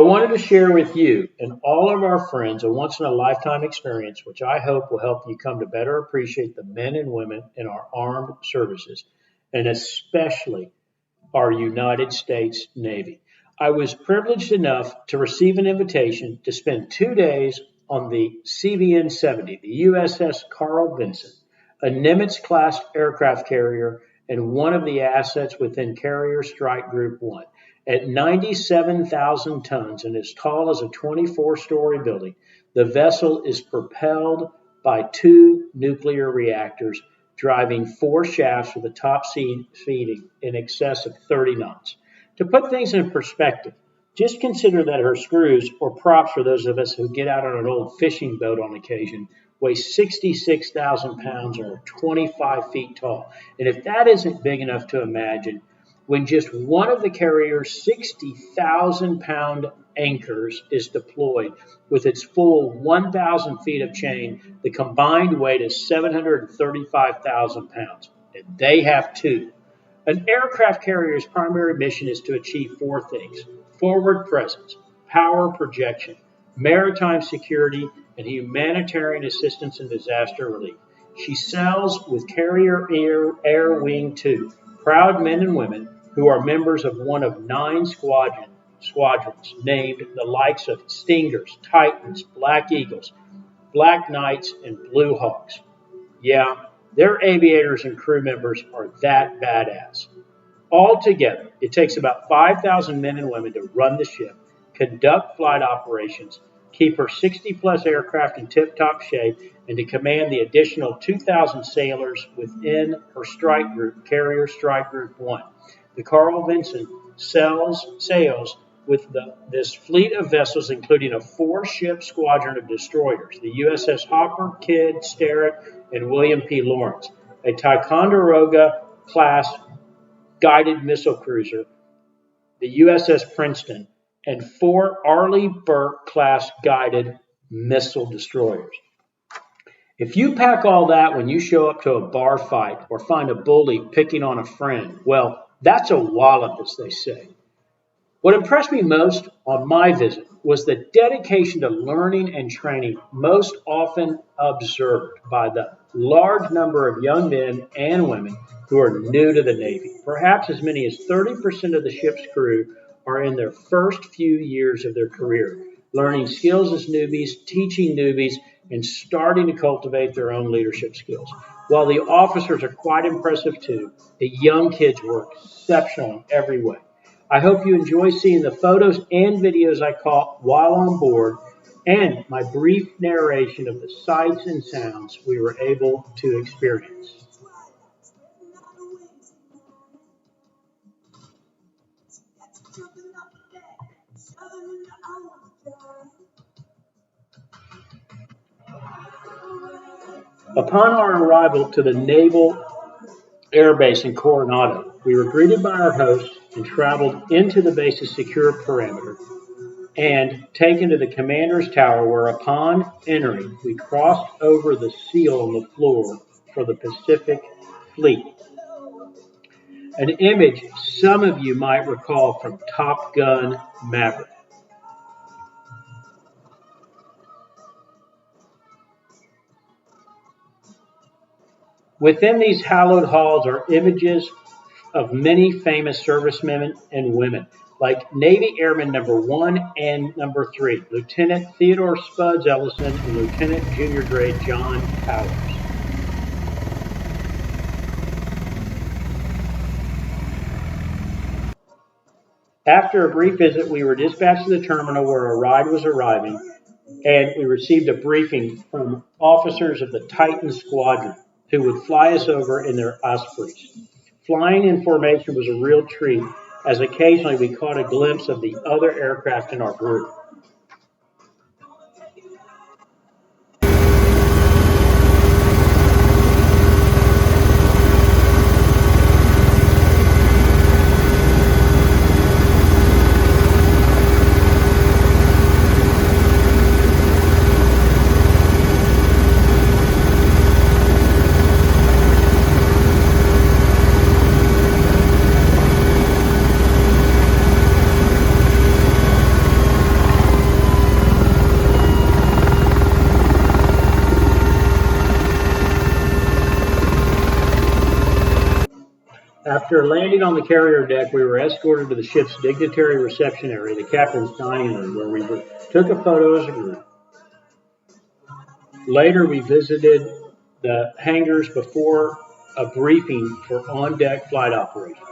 I wanted to share with you and all of our friends a once in a lifetime experience, which I hope will help you come to better appreciate the men and women in our armed services, and especially our United States Navy. I was privileged enough to receive an invitation to spend 2 days on the CVN 70, the USS Carl Vinson, a Nimitz class aircraft carrier and one of the assets within Carrier Strike Group 1. At 97,000 tons and as tall as a 24-story building, the vessel is propelled by two nuclear reactors driving four shafts with a top speed in excess of 30 knots. To put things in perspective, just consider that her screws, or props for those of us who get out on an old fishing boat on occasion, weigh 66,000 pounds or are 25 feet tall. And if that isn't big enough to imagine, when just one of the carrier's 60,000-pound anchors is deployed with its full 1,000 feet of chain, the combined weight is 735,000 pounds. And they have two. An aircraft carrier's primary mission is to achieve four things: forward presence, power projection, maritime security, and humanitarian assistance and disaster relief. She sails with Carrier Air Wing 2, proud men and women who are members of one of 9 squadrons named the likes of Stingers, Titans, Black Eagles, Black Knights, and Blue Hawks. Yeah, their aviators and crew members are that badass. Altogether, it takes about 5,000 men and women to run the ship, conduct flight operations, keep her 60-plus aircraft in tip-top shape, and to command the additional 2,000 sailors within her strike group, Carrier Strike Group 1. The Carl Vinson sails with this fleet of vessels, including a 4-ship squadron of destroyers, the USS Hopper, Kidd, Sterrett, and William P. Lawrence, a Ticonderoga-class guided missile cruiser, the USS Princeton, and 4 Arleigh Burke-class guided missile destroyers. If you pack all that when you show up to a bar fight or find a bully picking on a friend, well, that's a wallop, as they say. What impressed me most on my visit was the dedication to learning and training most often observed by the large number of young men and women who are new to the Navy. Perhaps as many as 30% of the ship's crew are in their first few years of their career, learning skills as newbies, teaching newbies, and starting to cultivate their own leadership skills. While the officers are quite impressive too, the young kids were exceptional in every way. I hope you enjoy seeing the photos and videos I caught while on board and my brief narration of the sights and sounds we were able to experience. Upon our arrival to the Naval Air Base in Coronado, we were greeted by our host and traveled into the base's secure perimeter and taken to the commander's tower, where upon entering, we crossed over the seal on the floor for the Pacific Fleet. An image some of you might recall from Top Gun Maverick. Within these hallowed halls are images of many famous servicemen and women, like Navy Airman number 1 and number 3, Lieutenant Theodore Spuds Ellison and Lieutenant Junior Grade John Powers. After a brief visit, we were dispatched to the terminal where a ride was arriving, and we received a briefing from officers of the Titan Squadron who would fly us over in their Ospreys. Flying in formation was a real treat, as occasionally we caught a glimpse of the other aircraft in our group. After landing on the carrier deck, we were escorted to the ship's dignitary reception area, the captain's dining room, where we took a photo as a group. Later, we visited the hangars before a briefing for on-deck flight operations.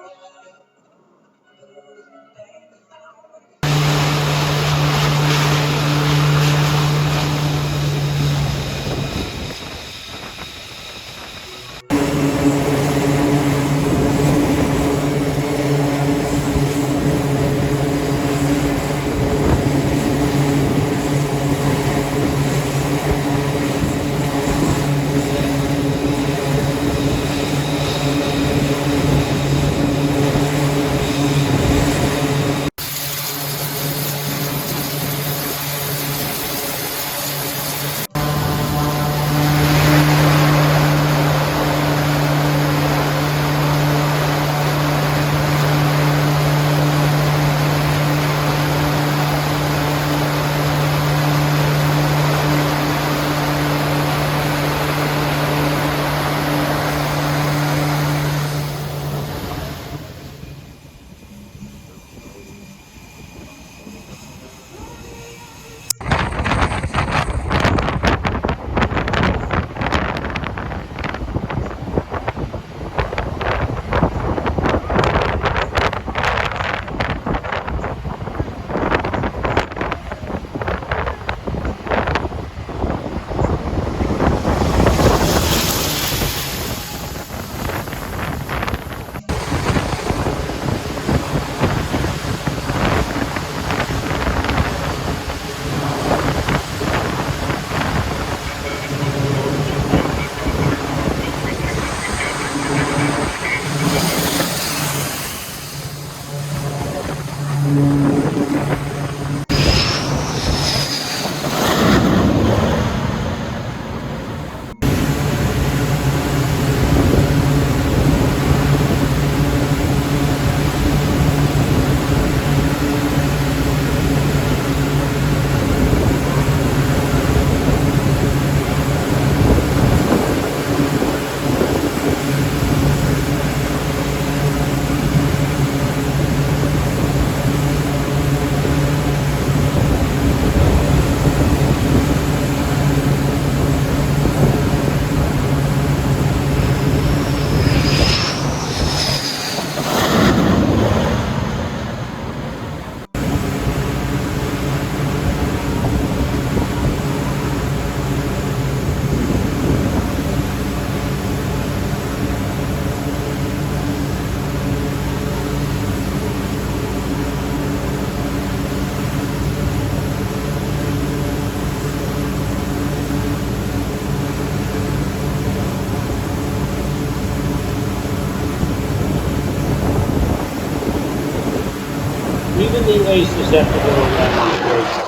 Even the aces have to go around these races.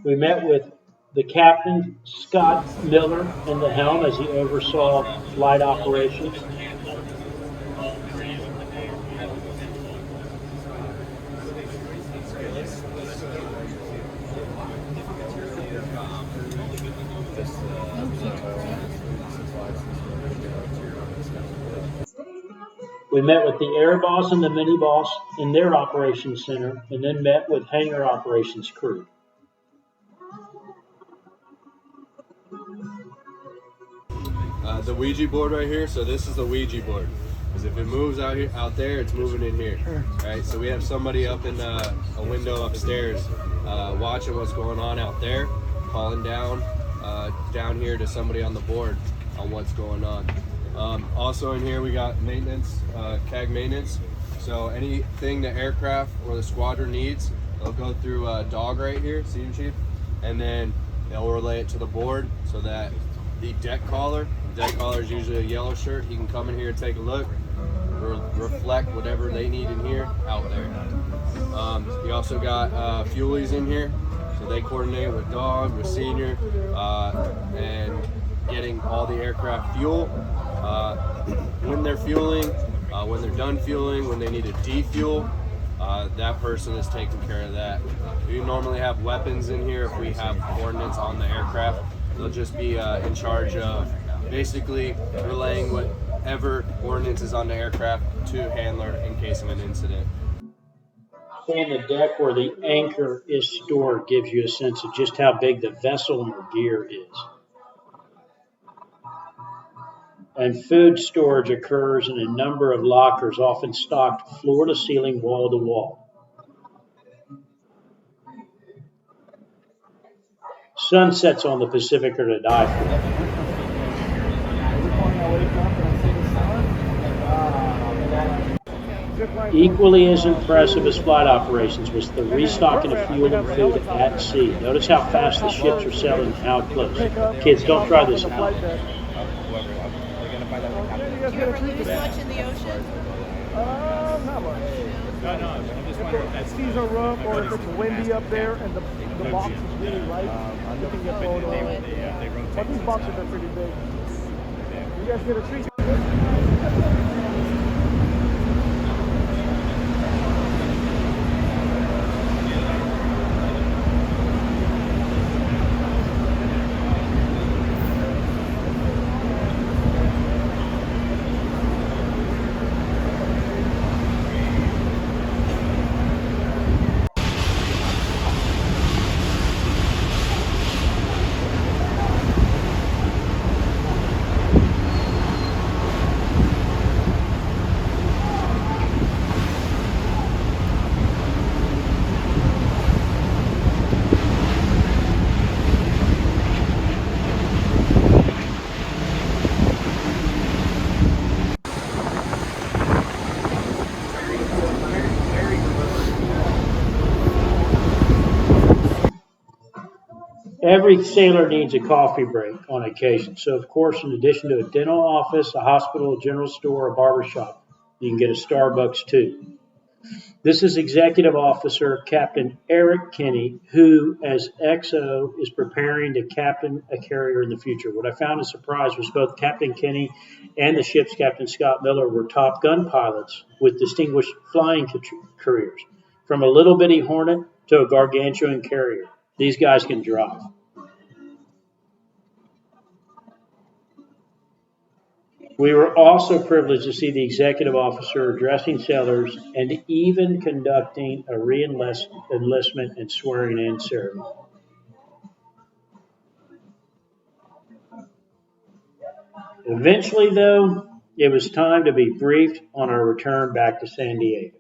We met with the captain, Scott Miller, in the helm as he oversaw flight operations. We met with the air boss and the mini boss in their operations center, and then met with hangar operations crew. The Ouija board right here. So this is the Ouija board. Because if it moves out there, it's moving in here. Right. So we have somebody up in a window upstairs watching what's going on out there, calling down here to somebody on the board on what's going on. Also in here we got maintenance, CAG maintenance. So anything the aircraft or the squadron needs, they'll go through a dog right here, see you, Chief, and then they'll relay it to the board so that the deck caller is usually a yellow shirt, he can come in here and take a look, reflect whatever they need in here out there. You also got fuelies in here, so they coordinate with Dog, with Senior, and getting all the aircraft fuel. When they're fueling, when they're done fueling, when they need to defuel, that person is taking care of that. We normally have weapons in here if we have coordinates on the aircraft. They'll just be in charge of basically relaying whatever ordnance is on the aircraft to handler in case of an incident. Seeing the deck where the anchor is stored gives you a sense of just how big the vessel and her gear is. And food storage occurs in a number of lockers, often stocked floor to ceiling, wall to wall. Sunsets on the Pacific are to die for. Equally as impressive as flight operations was the restocking of fuel and food at sea. Notice how fast the ships are sailing and how close. Kids, don't try this at home. Do you ever lose much in the ocean? Not much. No, I'm just wondering if that's seas are rough or if it's windy up there and the box is really light, you can get blown away. But these boxes are pretty big. You guys get a treat. Every sailor needs a coffee break on occasion. So, of course, in addition to a dental office, a hospital, a general store, a barber shop, you can get a Starbucks too. This is Executive Officer Captain Eric Kinney, who, as XO, is preparing to captain a carrier in the future. What I found a surprise was both Captain Kinney and the ship's Captain Scott Miller were Top Gun pilots with distinguished flying careers, from a little bitty Hornet to a gargantuan carrier. These guys can drive. We were also privileged to see the executive officer addressing sailors and even conducting a re-enlistment and swearing-in ceremony. Eventually, though, it was time to be briefed on our return back to San Diego.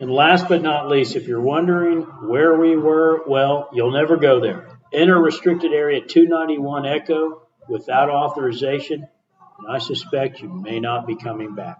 And last but not least, if you're wondering where we were, well, you'll never go there. Enter restricted area 291 Echo without authorization, and I suspect you may not be coming back.